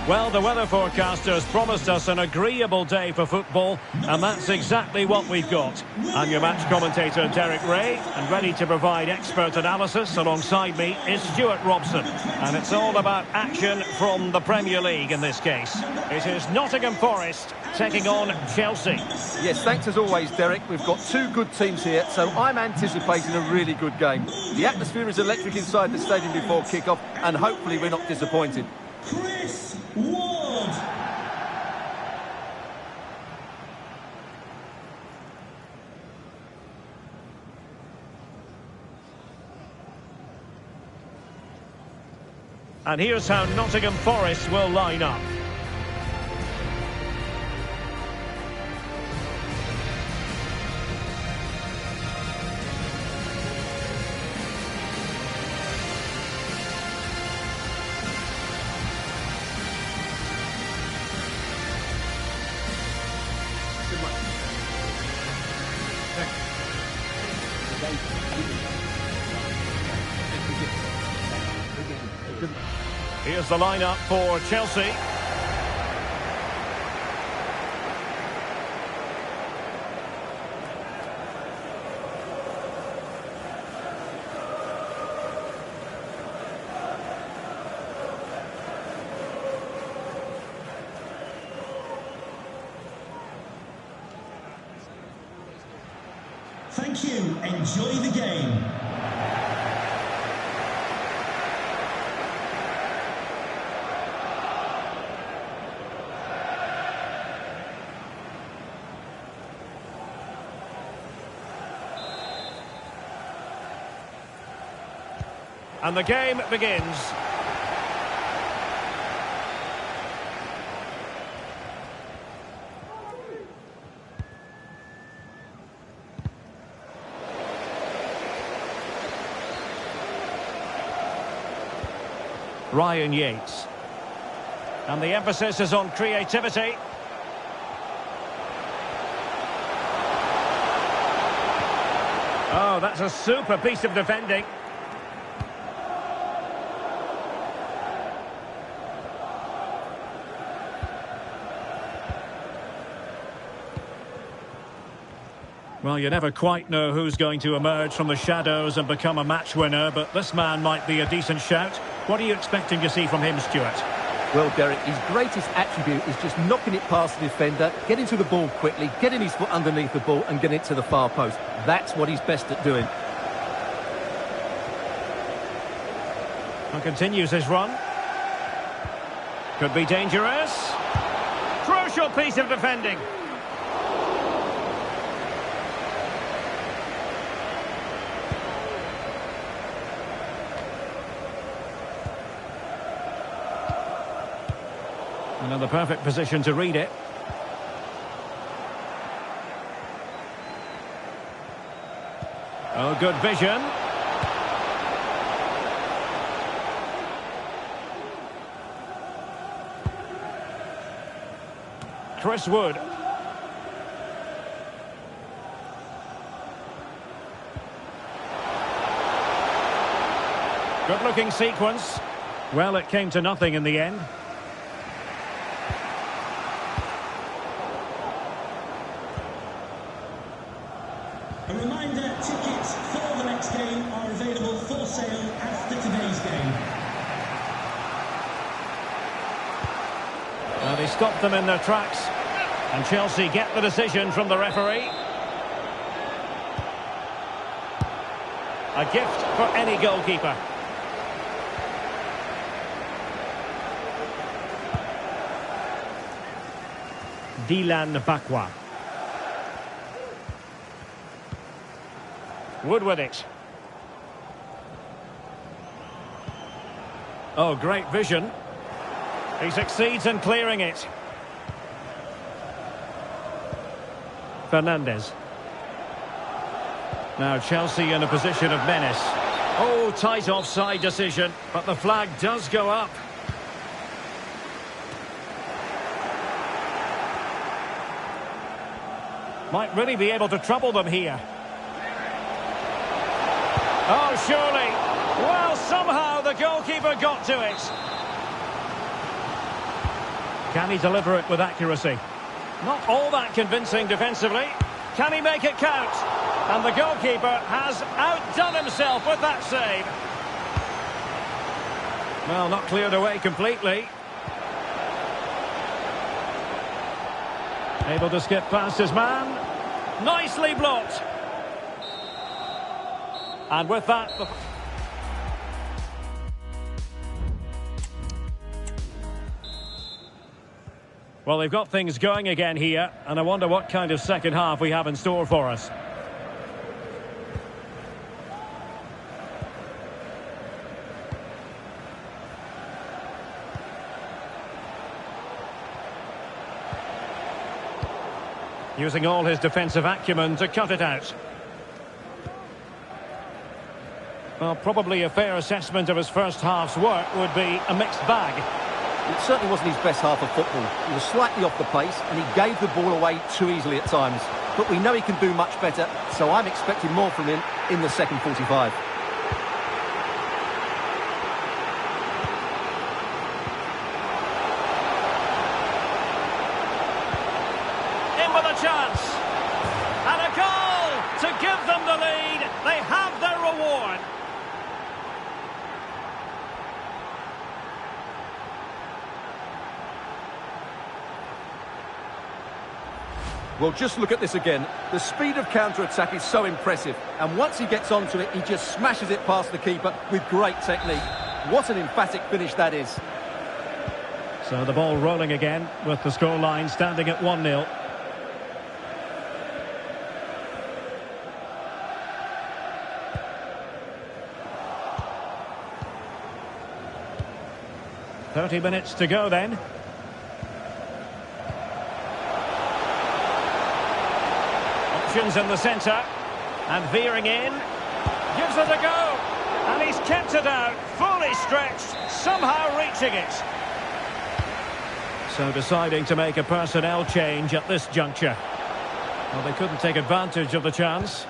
Well, the weather forecasters promised us an agreeable day for football, and that's exactly what we've got. I'm your match commentator, Derek Ray, and ready to provide expert analysis alongside me is Stuart Robson. And it's all about action from the Premier League in this case. It is Nottingham Forest taking on Chelsea. Yes, thanks as always, Derek. We've got two good teams here, so I'm anticipating a really good game. The atmosphere is electric inside the stadium before kick-off, and hopefully we're not disappointed. Chris Ward. And here's how Nottingham Forest will line up. Here's the lineup for Chelsea. Thank you. Enjoy the game. And the game begins. Ryan Yates. And the emphasis is on creativity. Oh, that's a super piece of defending. Well, you never quite know who's going to emerge from the shadows and become a match winner, but this man might be a decent shout. What are you expecting to see from him, Stuart? Well, Derek, his greatest attribute is just knocking it past the defender, getting to the ball quickly, getting his foot underneath the ball and getting it to the far post. That's what he's best at doing. And continues his run. Could be dangerous. Crucial piece of defending. Another perfect position to read it. Oh, good vision. Chris Wood. Good-looking sequence. Well, it came to nothing in the end. A reminder, tickets for the next game are available for sale after today's game. Well, they stopped them in their tracks. And Chelsea get the decision from the referee. A gift for any goalkeeper. Dylan Bakwa. Wood with it. Oh, great vision. He succeeds in clearing it. Fernandez. Now Chelsea in a position of menace. Oh, tight offside decision, but the flag does go up. Might really be able to trouble them here. Oh, surely. Well, somehow the goalkeeper got to it. Can he deliver it with accuracy? Not all that convincing defensively. Can he make it count? And the goalkeeper has outdone himself with that save. Well, not cleared away completely. Able to skip past his man. Nicely blocked. And with that... Well, they've got things going again here, and I wonder what kind of second half we have in store for us. Using all his defensive acumen to cut it out. Well, probably a fair assessment of his first half's work would be a mixed bag. It certainly wasn't his best half of football. He was slightly off the pace and he gave the ball away too easily at times. But we know he can do much better, so I'm expecting more from him in the second 45. In with a chance. And a goal to give them the lead. They have their reward. Well, just look at this again. The speed of counter-attack is so impressive. And once he gets onto it, he just smashes it past the keeper with great technique. What an emphatic finish that is. So the ball rolling again with the scoreline standing at 1-0. "30 minutes to go then. Options in the centre. And veering in. Gives it a go. And he's kept it out. Fully stretched. Somehow reaching it. So deciding to make a personnel change at this juncture. Well, they couldn't take advantage of the chance.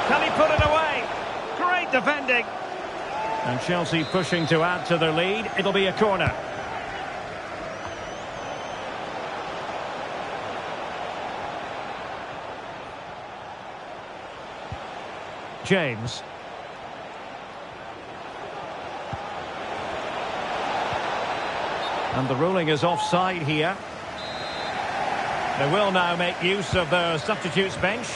Can he put it away? Great defending. And Chelsea pushing to add to their lead. It'll be a corner. James. And the ruling is offside here. They will now make use of their substitutes bench.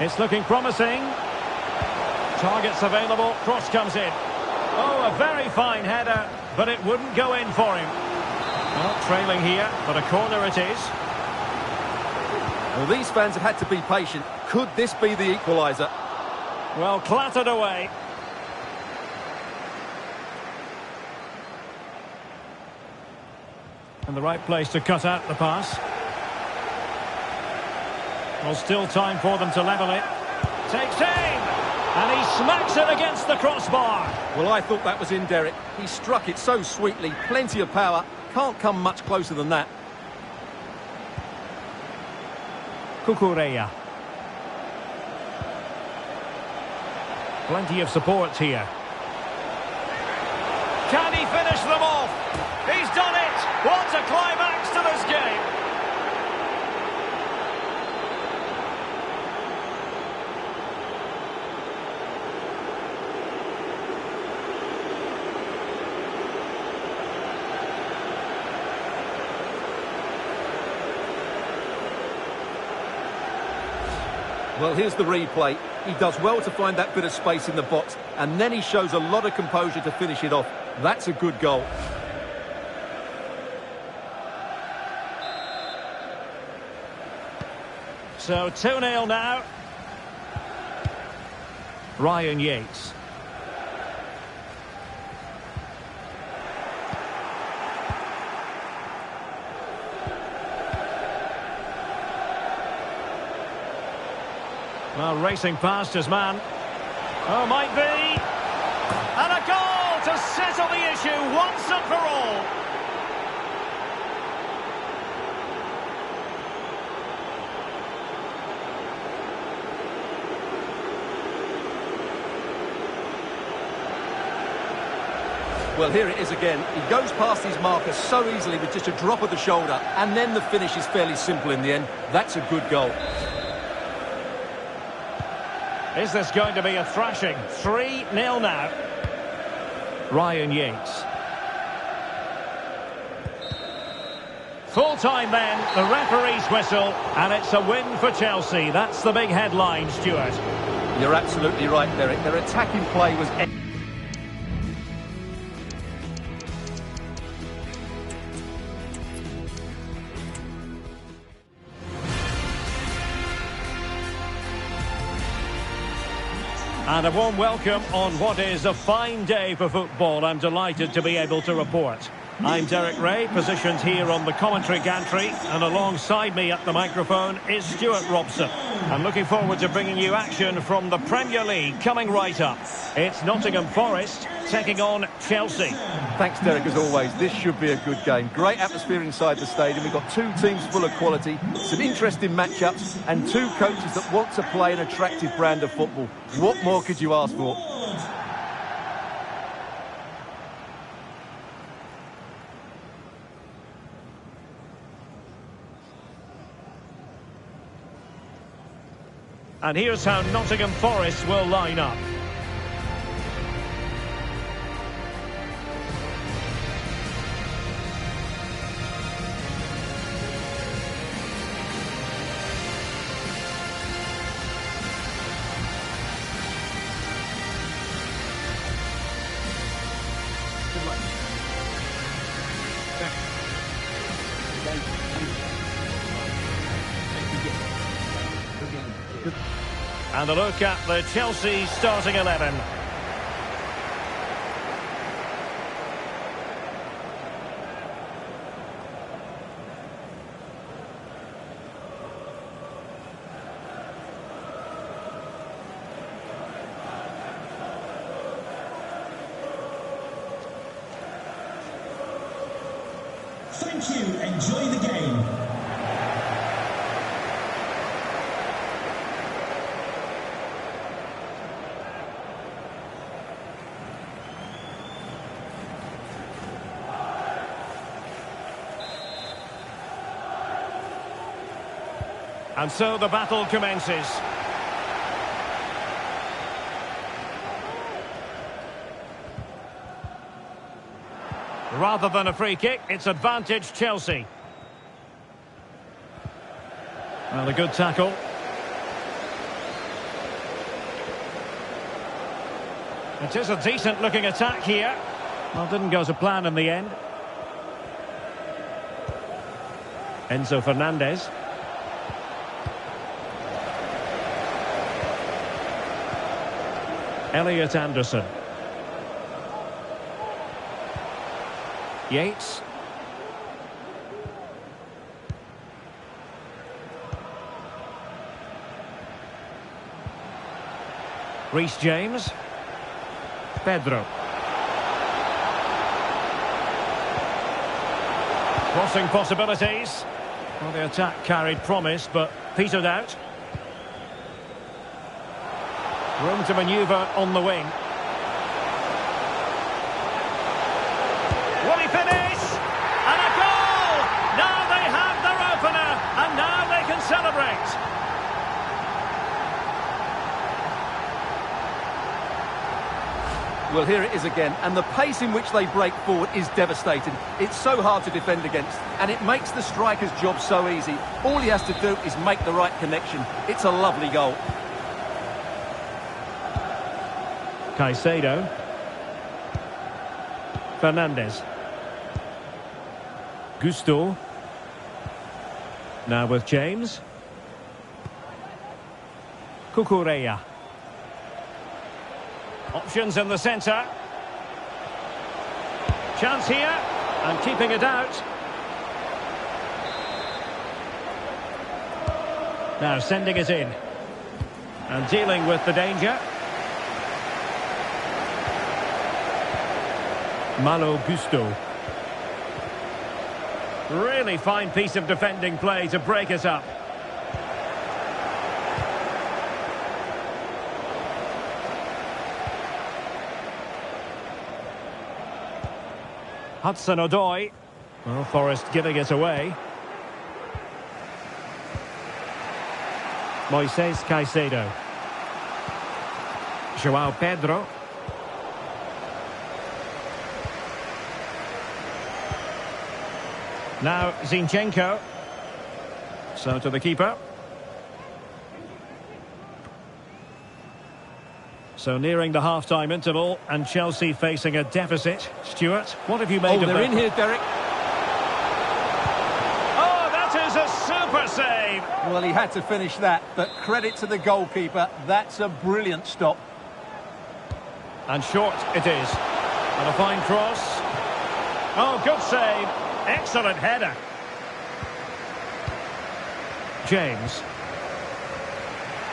It's looking promising. Targets available. Cross comes in. Oh, a very fine header, but it wouldn't go in for him. Well, trailing here, but a corner it is. Well, these fans have had to be patient. Could this be the equaliser? Well, clattered away. And the right place to cut out the pass. Well, still time for them to level it. Takes aim! And he smacks it against the crossbar. Well, I thought that was in, Derek. He struck it so sweetly, plenty of power. Can't come much closer than that. Cucurella. Plenty of support here. Can he finish them off? He's done it! What a climax to this game! Well, here's the replay. He does well to find that bit of space in the box, and then he shows a lot of composure to finish it off. That's a good goal. So 2-0 now. Ryan Yates. Well, racing past his man. Oh, might be. And a goal to settle the issue once and for all. Well, here it is again. He goes past his marker so easily with just a drop of the shoulder, and then the finish is fairly simple in the end. That's a good goal. Is this going to be a thrashing? 3-0 now. Ryan Yates. Full time then, the referee's whistle, and it's a win for Chelsea. That's the big headline, Stuart. You're absolutely right, Derek. Their attacking play was... And a warm welcome on what is a fine day for football. I'm delighted to be able to report. I'm Derek Ray, positioned here on the commentary gantry, and alongside me at the microphone is Stuart Robson. I'm looking forward to bringing you action from the Premier League coming right up. It's Nottingham Forest taking on Chelsea. Thanks, Derek, as always. This should be a good game. Great atmosphere inside the stadium. We've got two teams full of quality, some interesting matchups, and two coaches that want to play an attractive brand of football. What more could you ask for? And here's how Nottingham Forest will line up. And a look at the Chelsea starting 11. Thank you. Enjoy the game. And so the battle commences. Rather than a free kick, it's advantage Chelsea. Well, a good tackle. It is a decent looking attack here. Well, didn't go to plan in the end. Enzo Fernandez. Elliot Anderson. Yates. Reece James. Pedro. Crossing possibilities. Well, the attack carried promise, but petered out. Room to manoeuvre on the wing. Will he finish? And a goal! Now they have their opener, and now they can celebrate. Well, here it is again, and the pace in which they break forward is devastating. It's so hard to defend against, and it makes the striker's job so easy. All he has to do is make the right connection. It's a lovely goal. Caicedo. Fernandez. Gusto. Now with James. Cucurella. Options in the centre. Chance here, and keeping it out. Now sending it in. And dealing with the danger. Malo Gusto. Really fine piece of defending play to break it up. Hudson-Odoi. Well, Forest giving it away. Moises Caicedo. João Pedro. Now Zinchenko. So to the keeper. So nearing the half-time interval and Chelsea facing a deficit. Stuart, what have you made of that? They're in here, Derek. Oh, that is a super save! Well, he had to finish that, but credit to the goalkeeper. That's a brilliant stop. And short it is. And a fine cross. Oh, good save. Excellent header. James.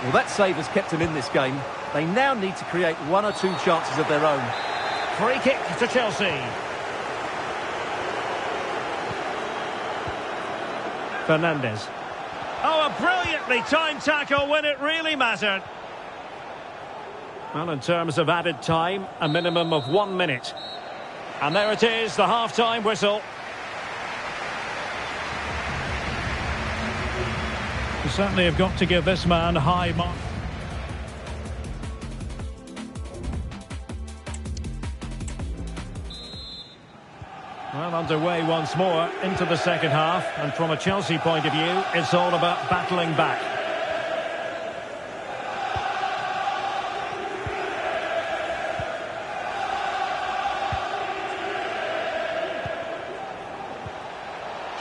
Well, that save has kept him in this game. They now need to create one or two chances of their own. Free kick to Chelsea. Fernandes. Oh, a brilliantly timed tackle when it really mattered. Well, in terms of added time, a minimum of 1 minute. And there it is, the half-time whistle. You certainly have got to give this man high marks. Well, underway once more into the second half, and from a Chelsea point of view, it's all about battling back.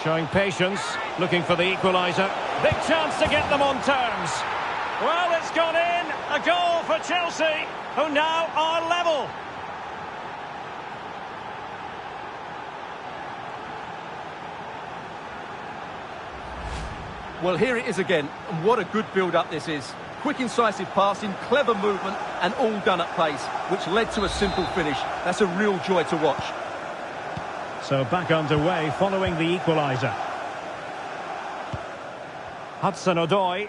Showing patience, looking for the equaliser. Big chance to get them on terms. Well, it's gone in. A goal for Chelsea, who now are level. Well, here it is again. And what a good build-up this is. Quick, incisive passing, clever movement, and all done at pace, which led to a simple finish. That's a real joy to watch. So back underway following the equaliser. Hudson-Odoi.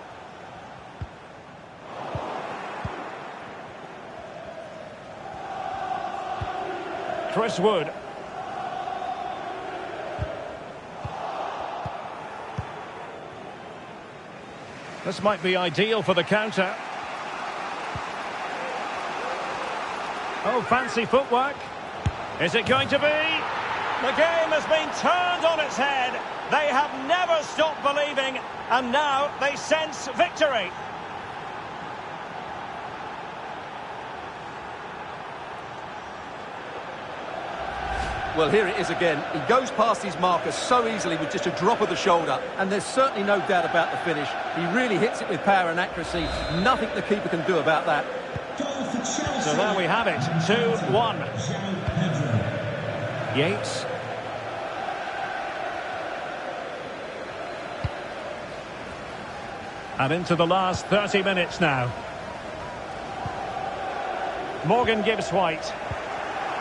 Chris Wood. This might be ideal for the counter. Oh, fancy footwork. Is it going to be? The game has been turned on its head. They have never stopped believing, and now they sense victory. Well, here it is again. He goes past his marker so easily with just a drop of the shoulder, and there's certainly no doubt about the finish. He really hits it with power and accuracy. Nothing the keeper can do about that. So there we have it, 2-1. Yates. And into the last 30 minutes now. Morgan Gibbs-White.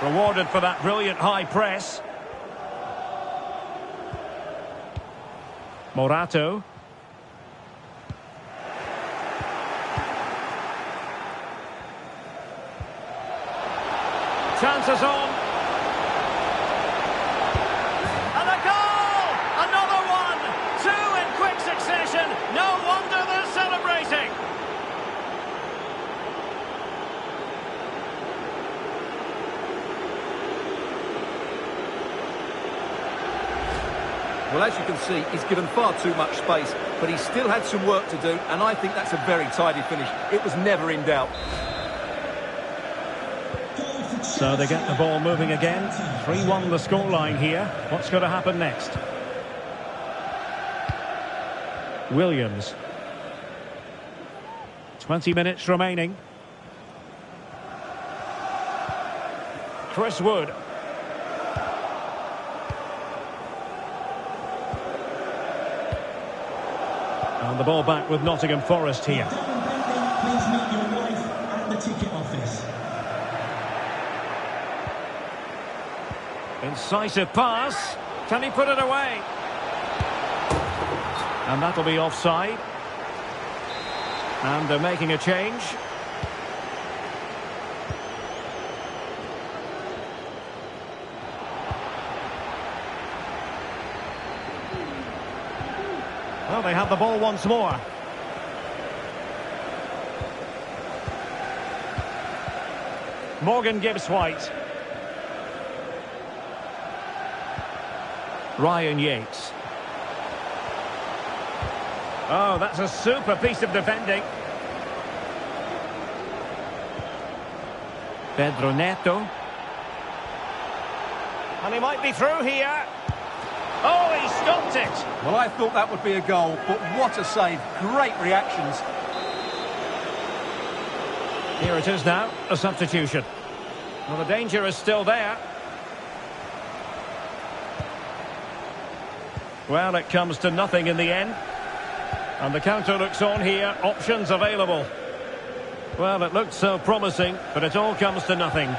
Rewarded for that brilliant high press. Morato. Chances on. And a goal! Another one! Two in quick succession. No wonder they're celebrating. Well, as you can see, he's given far too much space, but he still had some work to do, and I think that's a very tidy finish. It was never in doubt. So they get the ball moving again. 3-1 the scoreline here. What's going to happen next? Williams. 20 minutes remaining. Chris Wood. And the ball back with Nottingham Forest here. Please meet your wife at the ticket office. Incisive pass. Can he put it away? And that'll be offside. And they're making a change. Well, they have the ball once more. Morgan Gibbs-White. Ryan Yates. Oh, that's a super piece of defending. Pedro Neto. And he might be through here. Oh, he stopped it. Well, I thought that would be a goal, but what a save. Great reactions. Here it is now, a substitution. Well, the danger is still there. Well, it comes to nothing in the end. And the counter looks on here, options available. Well, it looked so promising, but it all comes to nothing.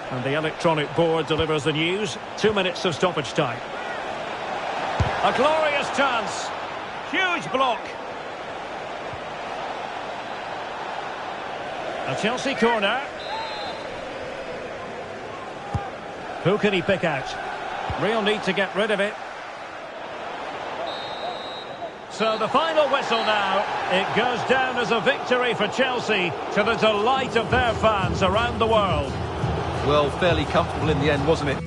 And the electronic board delivers the news. 2 minutes of stoppage time. A glorious chance. Huge block. A Chelsea corner. Who can he pick out? Real need to get rid of it. So the final whistle now. It goes down as a victory for Chelsea to the delight of their fans around the world. Well, fairly comfortable in the end, wasn't it?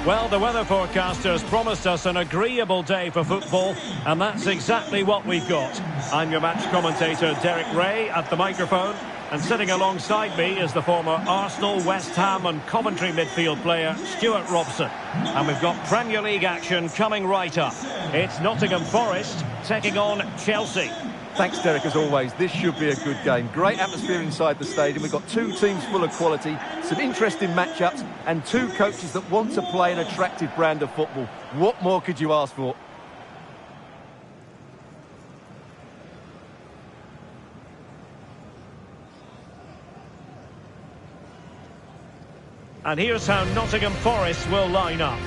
Well, the weather forecasters promised us an agreeable day for football, and that's exactly what we've got. I'm your match commentator, Derek Ray, at the microphone, and sitting alongside me is the former Arsenal, West Ham and Coventry midfield player, Stuart Robson. And we've got Premier League action coming right up. It's Nottingham Forest taking on Chelsea. Thanks, Derek, as always. This should be a good game. Great atmosphere inside the stadium. We've got two teams full of quality, some interesting matchups, and two coaches that want to play an attractive brand of football. What more could you ask for? And here's how Nottingham Forest will line up.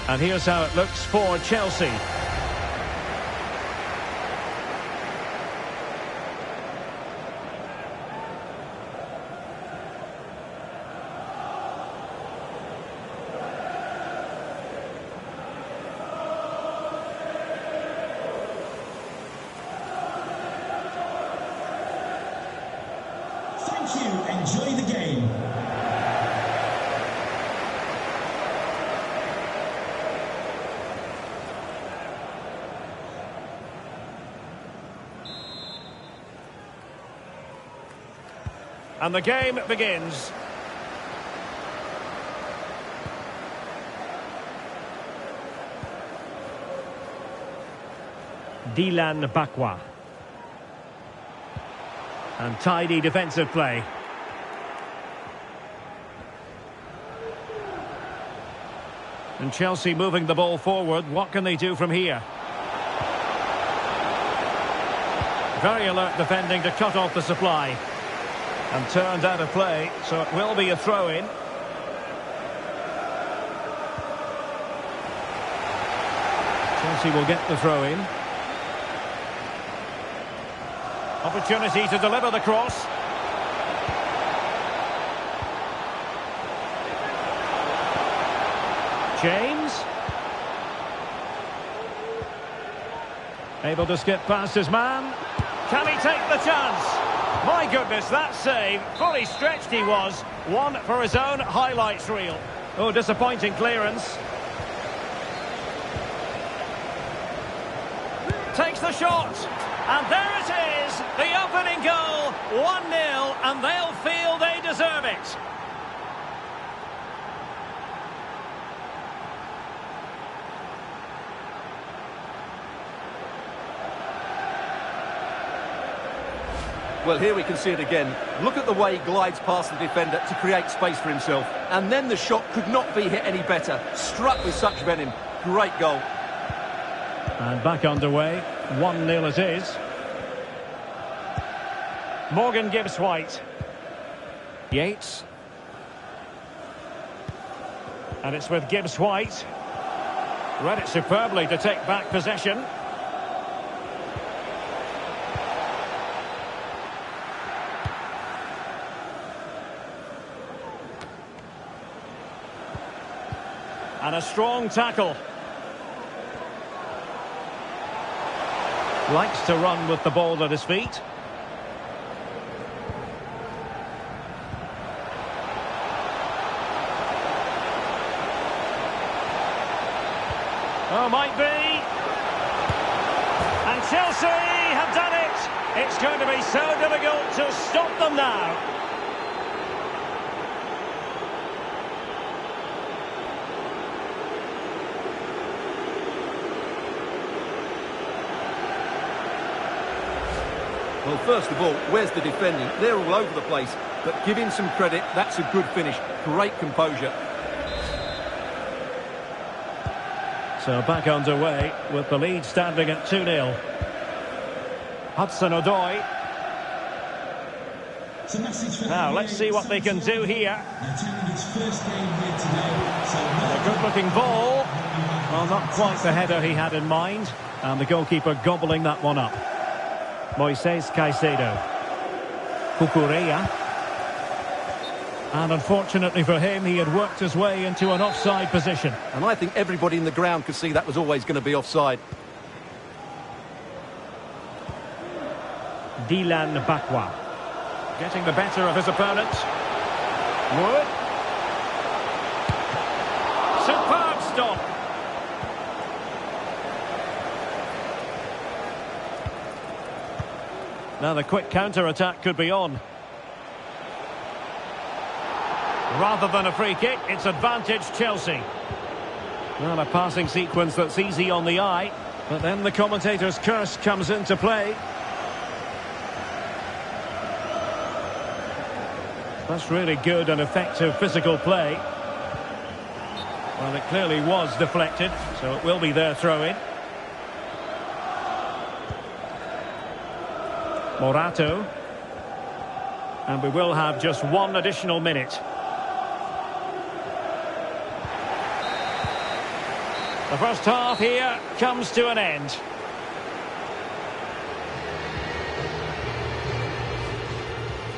And here's how it looks for Chelsea. Thank you. Enjoy the game. And the game begins. Dylan Bakwa. And tidy defensive play. And Chelsea moving the ball forward. What can they do from here? Very alert defending to cut off the supply. And turned out of play, so it will be a throw-in. Chelsea will get the throw-in. Opportunity to deliver the cross. James. Able to skip past his man. Can he take the chance? My goodness, that save. Fully stretched he was. One for his own highlights reel. Oh, disappointing clearance. Takes the shot. And there it is. The opening goal. 1-0. And they'll feel they deserve it. Well, here we can see it again. Look at the way he glides past the defender to create space for himself. And then the shot could not be hit any better. Struck with such venom. Great goal. And back underway. 1-0 it is. Morgan Gibbs-White. Yates. And it's with Gibbs-White. Read it superbly to take back possession. And a strong tackle. Likes to run with the ball at his feet. Oh, might be. And Chelsea have done it. It's going to be so difficult to stop them now. Well, first of all, where's the defending? They're all over the place. But give him some credit. That's a good finish. Great composure. So back underway with the lead standing at 2-0. Hudson-Odoi. Now let's see what they can do here. A good-looking ball. Well, not quite the header he had in mind. And the goalkeeper gobbling that one up. Moises Caicedo. Cucurella. And unfortunately for him, he had worked his way into an offside position. And I think everybody in the ground could see that was always going to be offside. Dylan Bakwa. Getting the better of his opponent. Wood. Superb stop. Now the quick counter-attack could be on. Rather than a free kick, it's advantage Chelsea. Well, a passing sequence that's easy on the eye, but then the commentator's curse comes into play. That's really good and effective physical play. Well, it clearly was deflected, so it will be their throw-in. Morato. And we will have just one additional minute. The first half here comes to an end.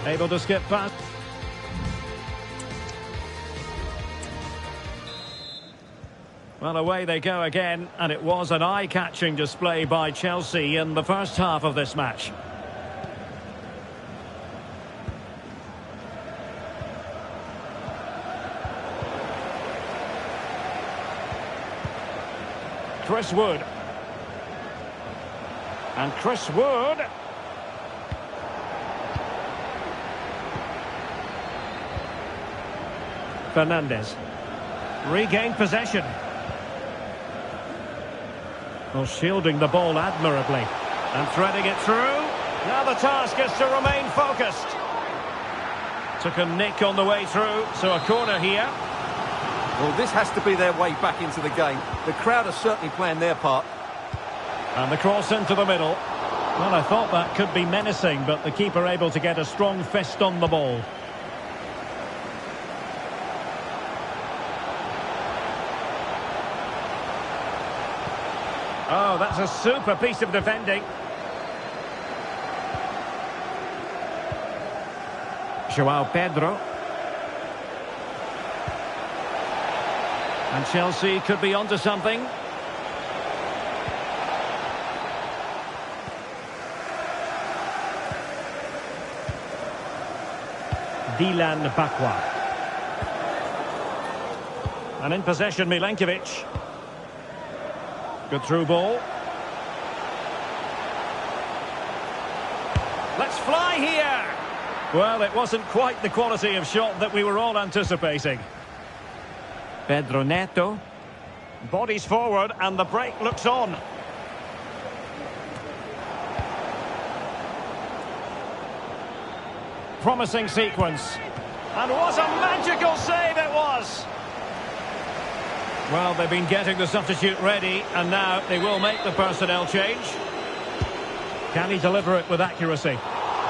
Able to skip past. Well, away they go again, and it was an eye-catching display by Chelsea in the first half of this match. Chris Wood. And Chris Wood. Fernandes. Regained possession. Well, shielding the ball admirably. And threading it through. Now the task is to remain focused. Took a nick on the way through, so a corner here. Well, this has to be their way back into the game. The crowd are certainly playing their part. And the cross into the middle. Well, I thought that could be menacing, but the keeper able to get a strong fist on the ball. Oh, that's a super piece of defending. João Pedro. And Chelsea could be onto something. Dylan Bakwa. And in possession, Milenkovic. Good through ball. Let's fly here! Well, it wasn't quite the quality of shot that we were all anticipating. Pedro Neto. Bodies forward and the break looks on. promising sequence. And what a magical save it was! Well, they've been getting the substitute ready, and now they will make the personnel change. Can he deliver it with accuracy?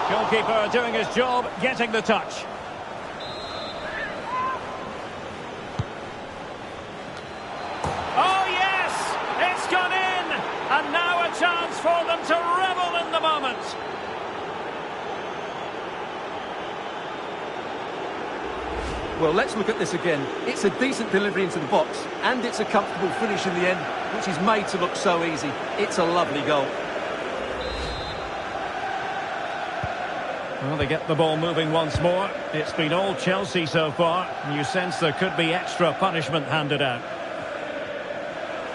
Goalkeeper doing his job, getting the touch. Oh yes! It's gone in! And now a chance for them to revel in the moment. Well, let's look at this again. It's a decent delivery into the box, and it's a comfortable finish in the end, which is made to look so easy. It's a lovely goal. Well, they get the ball moving once more. It's been all Chelsea so far, and you sense there could be extra punishment handed out.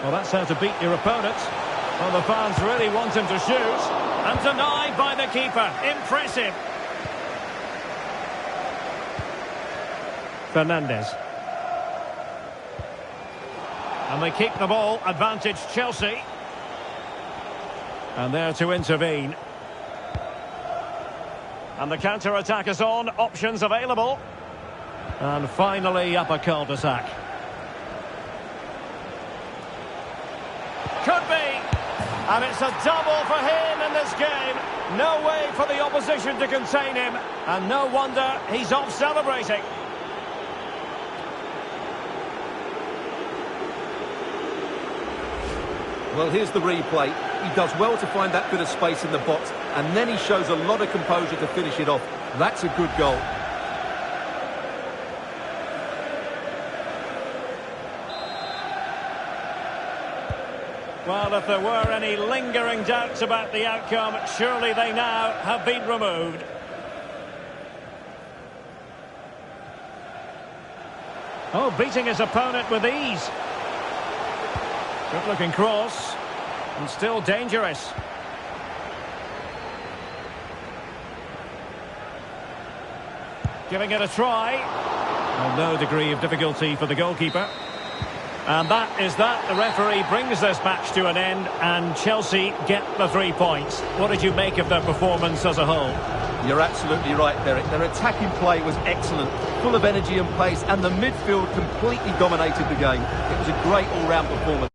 Well, that's how to beat your opponent. Well, the fans really want him to shoot, and denied by the keeper. Impressive. Fernandez. And they keep the ball, advantage Chelsea. And there to intervene. And the counter-attack is on, options available. And finally up a cul-de-sac. Could be! And it's a double for him in this game. No way for the opposition to contain him. And no wonder he's off celebrating. Well, here's the replay. He does well to find that bit of space in the box, and then he shows a lot of composure to finish it off. That's a good goal. Well, if there were any lingering doubts about the outcome, surely they now have been removed. Oh, beating his opponent with ease. Good looking cross, and still dangerous. Giving it a try. Well, no degree of difficulty for the goalkeeper. And that is that. The referee brings this match to an end, and Chelsea get the 3 points. What did you make of their performance as a whole? You're absolutely right, Derek. Their attacking play was excellent, full of energy and pace, and the midfield completely dominated the game. It was a great all-round performance.